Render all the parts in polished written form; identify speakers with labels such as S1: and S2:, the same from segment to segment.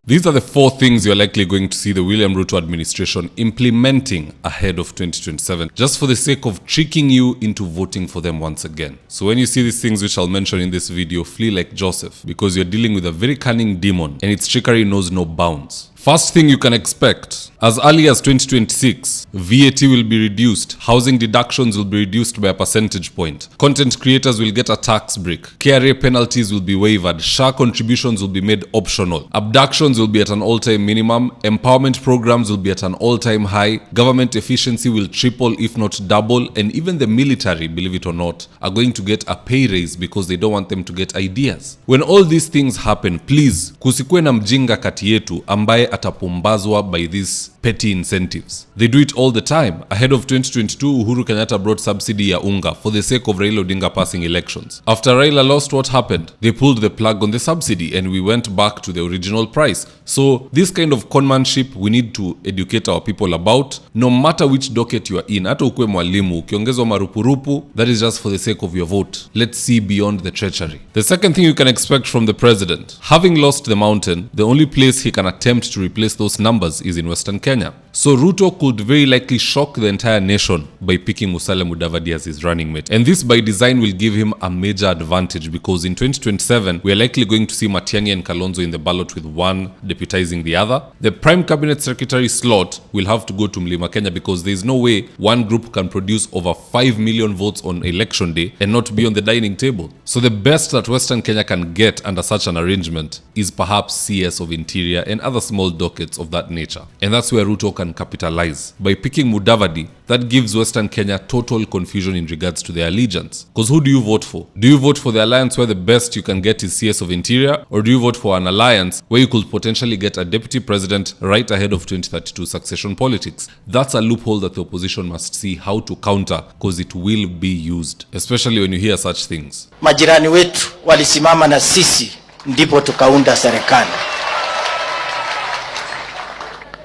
S1: These are the 4 things you're likely going to see the William Ruto administration implementing ahead of 2027, just for the sake of tricking you into voting for them once again. So when you see these things which I'll mention in this video, flee like Joseph, because you're dealing with a very cunning demon and its trickery knows no bounds. First thing you can expect, as early as 2026, VAT will be reduced, housing deductions will be reduced by a percentage point, content creators will get a tax break, KRA penalties will be waived, SHA contributions will be made optional, abductions will be at an all-time minimum, empowerment programs will be at an all-time high, government efficiency will triple if not double, and even the military, believe it or not, are going to get a pay raise because they don't want them to get ideas. When all these things happen, please, kusikue na mjinga kati yetu ambaye atapumbazwa by these petty incentives. They do it all the time. Ahead of 2022, Uhuru Kenyatta brought subsidy ya unga for the sake of Raila Odinga passing elections. After Raila lost, what happened? They pulled the plug on the subsidy and we went back to the original price. So this kind of conmanship we need to educate our people about, no matter which docket you are in. Hata ukue mwalimu, ukiongezwa marupurupu, that is just for the sake of your vote. Let's see beyond the treachery. The second thing you can expect from the president, having lost the mountain, the only place he can attempt to replace those numbers is in Western Kenya. So Ruto could very likely shock the entire nation by picking Musalia Mudavadi as his running mate. And this by design will give him a major advantage because in 2027, we are likely going to see Matiang'i and Kalonzo in the ballot with one deputizing the other. The prime cabinet secretary slot will have to go to Mlima Kenya because there is no way one group can produce over 5 million votes on election day and not be on the dining table. So the best that Western Kenya can get under such an arrangement is perhaps CS of Interior and other small dockets of that nature. And that's where Ruto can capitalize. By picking Mudavadi, that gives Western Kenya total confusion in regards to their allegiance. Because who do you vote for? Do you vote for the alliance where the best you can get is CS of Interior? Or do you vote for an alliance where you could potentially get a deputy president right ahead of 2032 succession politics? That's a loophole that the opposition must see how to counter because it will be used, especially when you hear such things.
S2: Majirani wetu walisimama na sisi ndipo tukaunda serikali.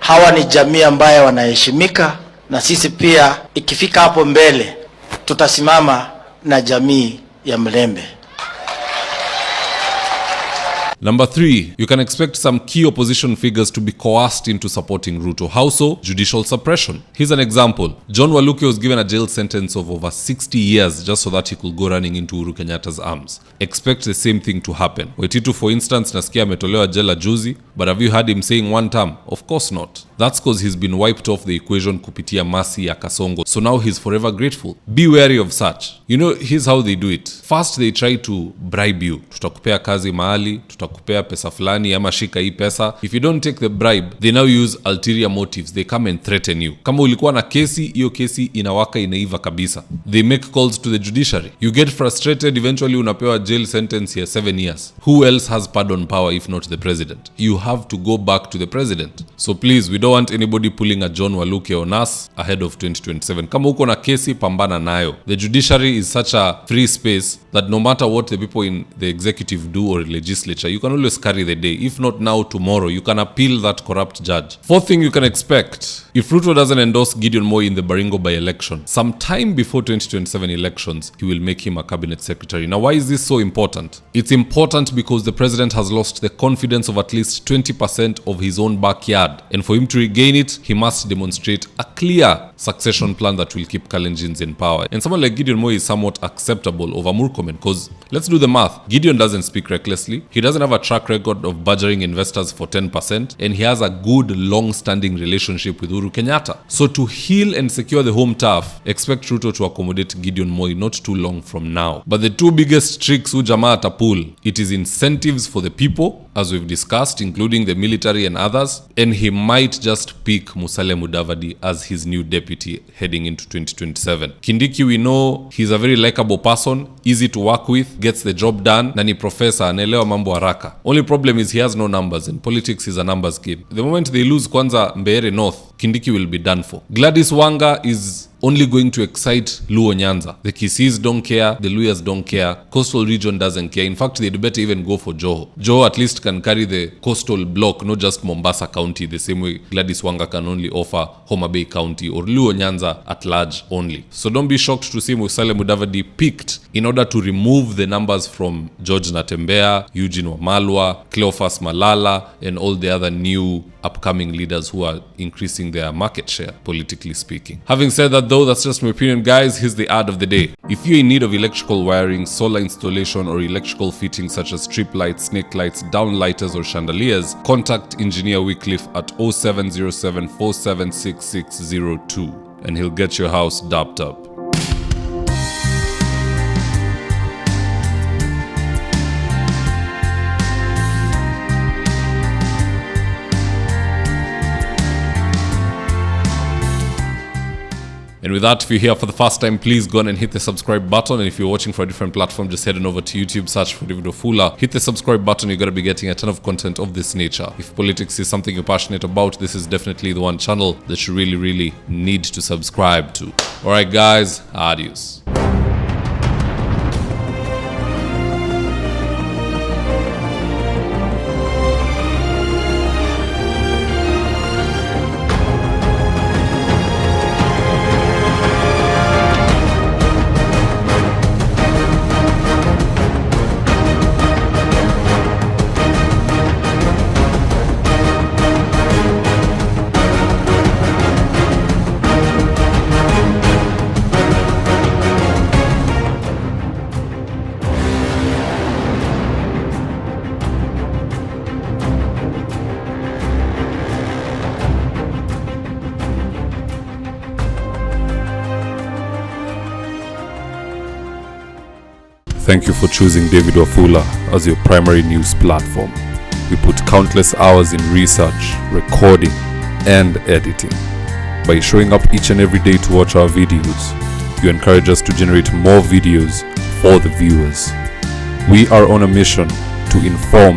S2: Hawa ni jamii ambayo wanaheshimika na sisi pia ikifika hapo mbele tutasimama na jamii ya Mlembe.
S1: Number 3, you can expect some key opposition figures to be coerced into supporting Ruto. How so? Judicial suppression. Here's an example. John Waluke was given a jail sentence of over 60 years just so that he could go running into Uhuru Kenyatta's arms. Expect the same thing to happen. Wetitu, for instance, nasikia ametolewa jela juzi, but have you heard him saying one term? Of course not. That's because he's been wiped off the equation kupitia masi ya Kasongo. So now he's forever grateful. Be wary of such. You know, here's how they do it. First, they try to bribe you. Tutakupea kazi mahali, tutakupea pesa fulani, ama shika hii pesa. If you don't take the bribe, they now use ulterior motives. They come and threaten you. Kama ulikuwa na kesi, hiyo kesi inawaka inaiva kabisa. They make calls to the judiciary. You get frustrated, eventually unapewa jail sentence ya 7 years. Who else has pardon power if not the president? You have to go back to the president. So please, we don't want anybody pulling a John Waluke on us ahead of 2027. Kama uko na kesi, pambana nayo. The judiciary is such a free space that no matter what the people in the executive do or legislature, you can always carry the day. If not now, tomorrow, you can appeal that corrupt judge. Fourth thing you can expect, if Ruto doesn't endorse Gideon Moi in the Baringo by-election, sometime before 2027 elections, he will make him a cabinet secretary. Now, why is this so important? It's important because the president has lost the confidence of at least 20% of his own backyard. And for him to regain it, he must demonstrate a clear succession plan that will keep Kalenjins in power. And someone like Gideon Moi is somewhat acceptable over Murkomen because let's do the math. Gideon doesn't speak recklessly. He doesn't have a track record of badgering investors for 10%. And he has a good long-standing relationship with Uhuru Kenyatta. So to heal and secure the home turf, expect Ruto to accommodate Gideon Moi not too long from now. But the two biggest tricks Ujamaa atapull, it is incentives for the people, as we've discussed, including the military and others, and he might just pick Musalia Mudavadi as his new deputy heading into 2027. Kindiki, we know he's a very likable person, easy to work with, gets the job done, na ni professor, anaelewa mambo haraka. Only problem is he has no numbers, and politics is a numbers game. The moment they lose Kwanza Mbeere North, Kindiki will be done for. Gladys Wanga is only going to excite Luo Nyanza. The Kisis don't care, the Luyas don't care, coastal region doesn't care. In fact, they'd better even go for Joho. Joho at least can carry the coastal block, not just Mombasa County, the same way Gladys Wanga can only offer Homa Bay County or Luo Nyanza at large only. So don't be shocked to see Musalia Mudavadi picked in order order to remove the numbers from George Natembeya, Eugene Wamalwa, Cleophas Malala, and all the other new upcoming leaders who are increasing their market share, politically speaking. Having said that though, that's just my opinion, guys. Here's the ad of the day. If you're in need of electrical wiring, solar installation, or electrical fittings such as strip lights, snake lights, downlighters, or chandeliers, contact Engineer Wycliffe at 0707 476602 and he'll get your house dapped up. And with that, if you're here for the first time, please go on and hit the subscribe button. And if you're watching for a different platform, just head on over to YouTube, search for David Wafula. Hit the subscribe button, you're going to be getting a ton of content of this nature. If politics is something you're passionate about, this is definitely the one channel that you really need to subscribe to. Alright guys, adios. Thank you for choosing David Wafula as your primary news platform. We put countless hours in research, recording, and editing. By showing up each and every day to watch our videos, you encourage us to generate more videos for the viewers. We are on a mission to inform,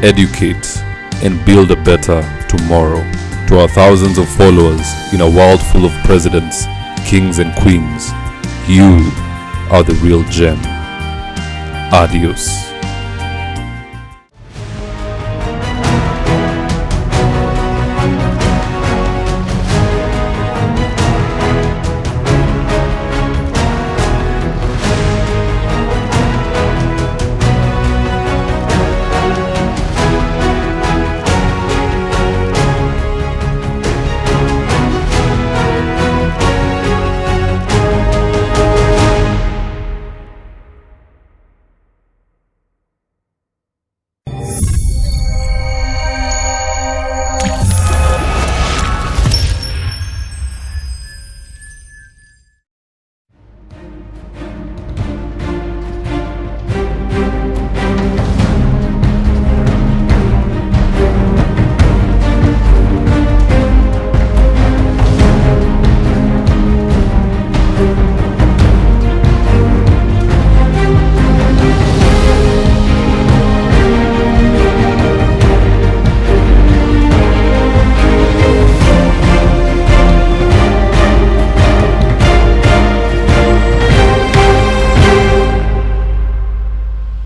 S1: educate, and build a better tomorrow. To our thousands of followers in a world full of presidents, kings, and queens, you are the real gem. Adios.